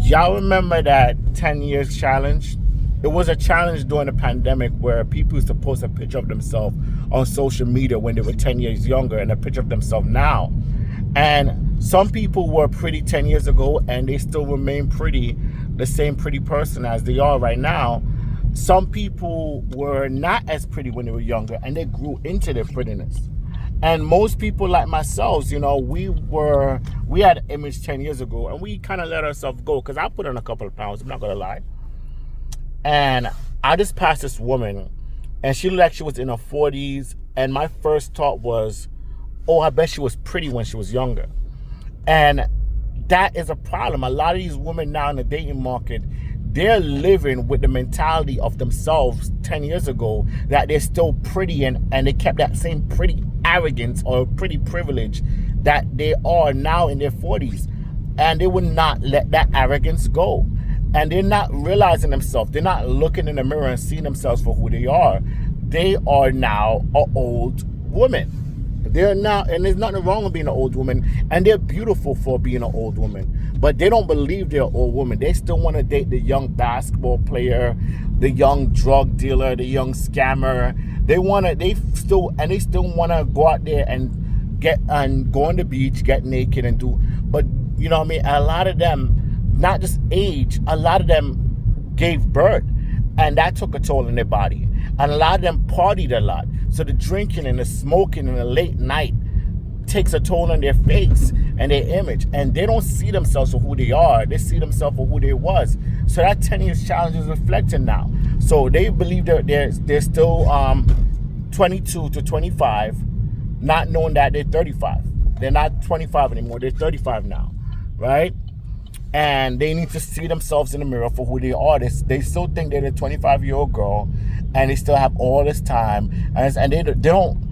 Y'all remember that 10 years challenge? It was a challenge during the pandemic where people used to post a picture of themselves on social media when they were 10 years younger and a picture of themselves now. And some people were pretty 10 years ago and they still remain pretty, the same pretty person as they are right now. Some people were not as pretty when they were younger and they grew into their prettiness. And most people like myself, we had an image 10 years ago and we kind of let ourselves go, because I put on a couple of pounds, I'm not going to lie. And I just passed this woman and she looked like she was in her 40s. And my first thought was, oh, I bet she was pretty when she was younger. And that is a problem. A lot of these women now in the dating market, they're living with the mentality of themselves 10 years ago that they're still pretty and they kept that same pretty arrogance or pretty privilege that they are now in their 40s. And they would not let that arrogance go. And they're not realizing themselves. They're not looking in the mirror and seeing themselves for who they are. They are now an old woman. They're now, and there's nothing wrong with being an old woman, and they're beautiful for being an old woman. But they don't believe they're an old woman. They still want to date the young basketball player, the young drug dealer, the young scammer. They still want to go out there and go on the beach, get naked and do. But you know what I mean? A lot of them, not just age, a lot of them gave birth, and that took a toll on their body. And a lot of them partied a lot. So the drinking and the smoking and the late night takes a toll on their face and their image. And they don't see themselves for who they are. They see themselves for who they was. So that 10 years challenge is reflecting now. So they believe they're still 22 to 25, not knowing that they're 35. They're not 25 anymore. They're 35 now, right? And they need to see themselves in the mirror for who they are. They still think they're a 25-year-old girl, and they still have all this time. And they don't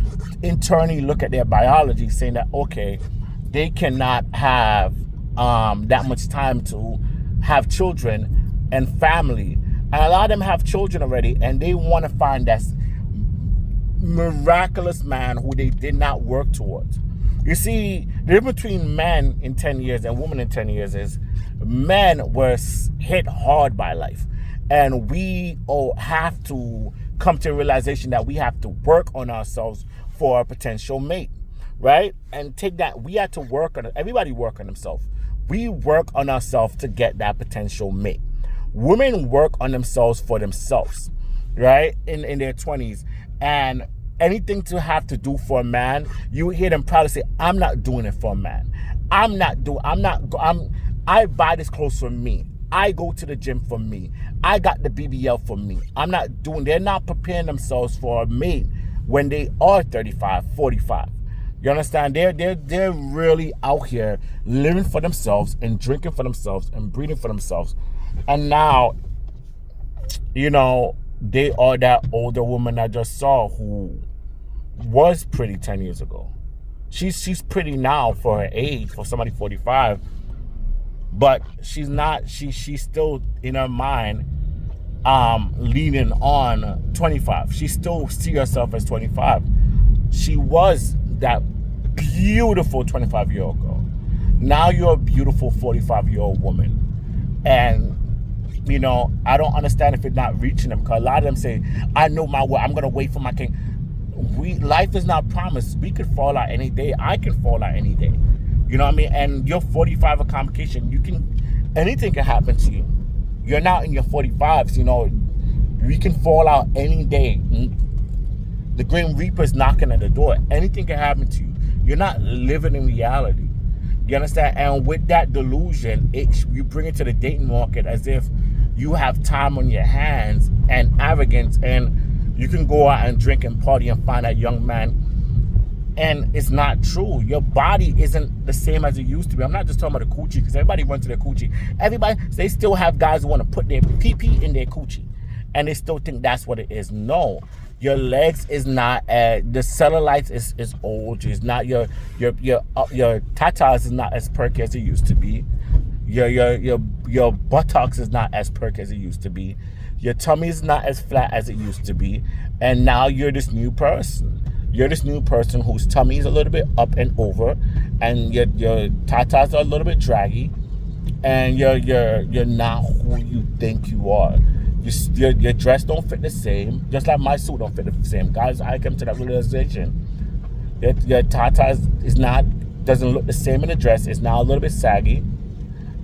internally look at their biology, saying that, okay, they cannot have that much time to have children and family. And a lot of them have children already, and they want to find that miraculous man who they did not work towards. You see, the difference between men in 10 years and women in 10 years is men were hit hard by life. And we all have to come to a realization that we have to work on ourselves for a potential mate, right? And take that, we have to work on it. Everybody work on themselves. We work on ourselves to get that potential mate. Women work on themselves for themselves, right? In their 20s. And anything to have to do for a man, you hear them proudly say, I'm not doing it for a man. I buy this clothes for me. I go to the gym for me. I got the BBL for me. They're not preparing themselves for a mate when they are 35, 45. You understand? They're really out here living for themselves and drinking for themselves and breathing for themselves. And now, they are that older woman I just saw who was pretty 10 years ago. She's pretty now for her age, for somebody 45. But she's not, she's still in her mind leaning on 25. She still sees herself as 25. She was that beautiful 25-year-old girl. Now you're a beautiful 45-year-old woman. And, I don't understand if it's not reaching them, because a lot of them say, I know my way, I'm going to wait for my king. Life is not promised. We could fall out any day. I can fall out any day. You know what I mean? And you're 45 a complication. Anything can happen to you. You're now in your 45s, we can fall out any day. The Grim Reaper's knocking at the door. Anything can happen to you. You're not living in reality. You understand? And with that delusion, you bring it to the dating market as if you have time on your hands and arrogance, and you can go out and drink and party and find that young man. And it's not true. Your body isn't the same as it used to be. I'm not just talking about the coochie, because everybody went to their coochie. They still have guys who want to put their pee-pee in their coochie, and they still think that's what it is. No, your legs is not. The cellulites is old. It's not your tatas is not as perky as it used to be. Your buttocks is not as perky as it used to be. Your tummy is not as flat as it used to be. And now you're this new person. You're this new person whose tummy is a little bit up and over, and your tatas are a little bit draggy, and you're not who you think you are. Your dress don't fit the same, just like my suit don't fit the same. Guys, I came to that realization. Your tata is not, doesn't look the same in the dress. It's now a little bit saggy,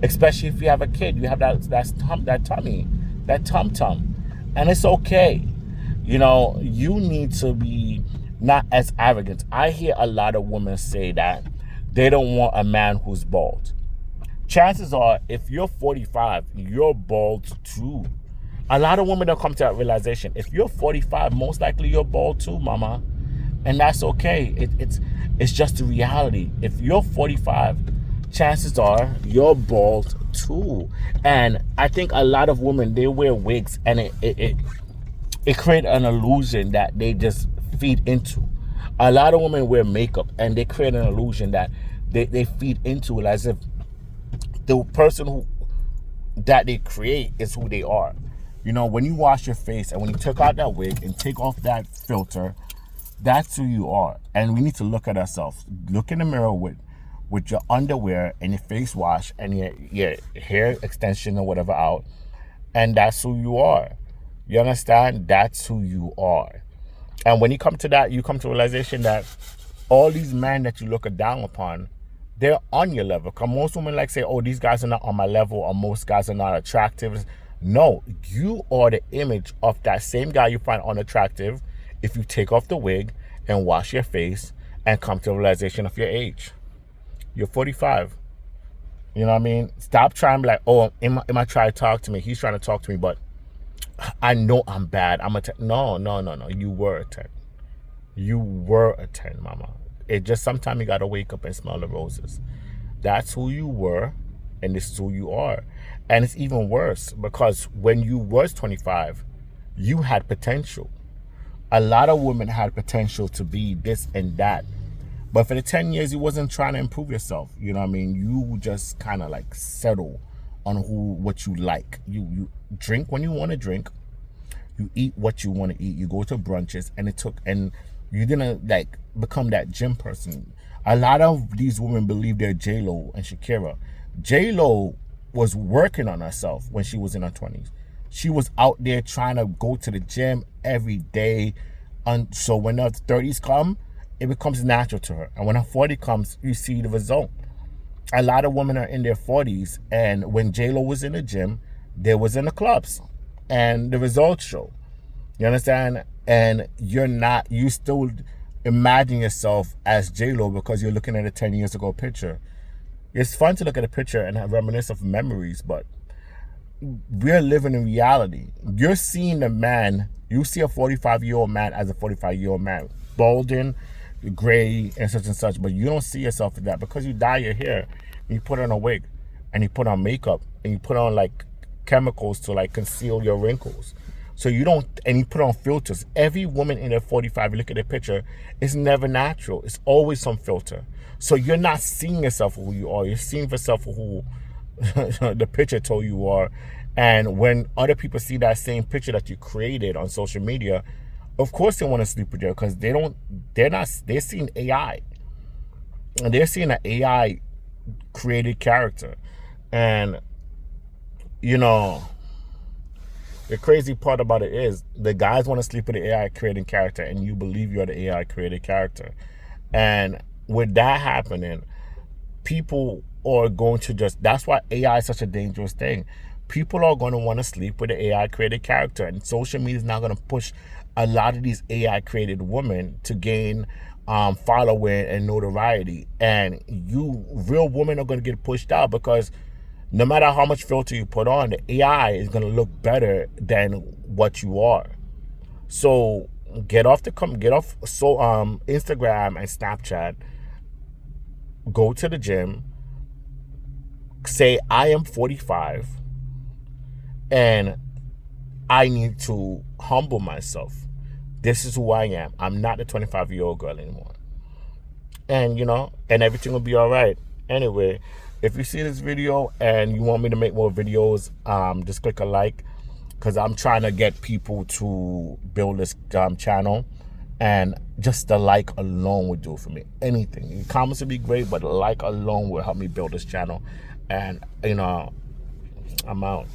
especially if you have a kid. You have that tummy, that tum, and it's okay. You know, you need to be not as arrogant. I hear a lot of women say that they don't want a man who's bald. Chances are, if you're 45, you're bald too. A lot of women don't come to that realization. If you're 45, most likely you're bald too, mama. And that's okay. It's just the reality. If you're 45, chances are you're bald too. And I think a lot of women, they wear wigs, and it creates an illusion that they just feed into. A lot of women wear makeup, and they create an illusion that they feed into it, as if the person that they create is who they are. You know, when you wash your face and when you take out that wig and take off that filter, that's who you are. And we need to look at ourselves. Look in the mirror with your underwear and your face wash and your hair extension or whatever out, and that's who you are. You understand? That's who you are. And when you come to that, you come to realization that all these men that you look down upon, they're on your level. Because most women like say, oh, these guys are not on my level, or most guys are not attractive. No, you are the image of that same guy you find unattractive if you take off the wig and wash your face and come to a realization of your age. You're 45. You know what I mean? Stop trying to be like, oh, Emma trying to talk to me. He's trying to talk to me, but I know I'm bad. I'm a 10. No. You were a 10. You were a 10, mama. It just sometimes you got to wake up and smell the roses. That's who you were, and this is who you are. And it's even worse because when you was 25, you had potential. A lot of women had potential to be this and that. But for the 10 years, you wasn't trying to improve yourself. You know what I mean? You just kind of like settle on what you like. You drink when you want to drink. You eat what you want to eat. You go to brunches, and you didn't like become that gym person. A lot of these women believe they're J-Lo and Shakira. J-Lo was working on herself when she was in her 20s. She was out there trying to go to the gym every day. And so when her 30s come, it becomes natural to her. And when her 40 comes, you see the result. A lot of women are in their 40s, and when J-Lo was in the gym, they was in the clubs. And the results show. You understand? And you still imagine yourself as J-Lo because you're looking at a 10 years ago picture. It's fun to look at a picture and reminisce of memories, but we're living in reality. You're seeing a man, you see a 45-year-old man as a 45-year-old man, balding, gray, and such, but you don't see yourself in that because you dye your hair, and you put on a wig, and you put on makeup, and you put on like chemicals to like conceal your wrinkles. So you put on filters. Every woman in their 45, you look at their picture, it's never natural. It's always some filter. So you're not seeing yourself for who you are. You're seeing yourself for who the picture told you are. And when other people see that same picture that you created on social media, of course they want to sleep with you because they're seeing AI. And they're seeing an AI created character. And, you know, the crazy part about it is the guys want to sleep with the AI created character, and you believe you're the AI created character. And with that happening, people are going to that's why AI is such a dangerous thing. People are going to want to sleep with the AI created character, and social media is now going to push a lot of these AI created women to gain following and notoriety. And you real women are going to get pushed out because no matter how much filter you put on, the AI is going to look better than what you are. So get off Instagram and Snapchat. Go to the gym. Say, I am 45 and I need to humble myself. This is who I am. I'm not the 25-year-old girl anymore. And, and everything will be all right. Anyway, if you see this video and you want me to make more videos, just click a like, because I'm trying to get people to build this channel, and just the like alone would do it for me. Anything. Your comments would be great, but a like alone will help me build this channel. And I'm out.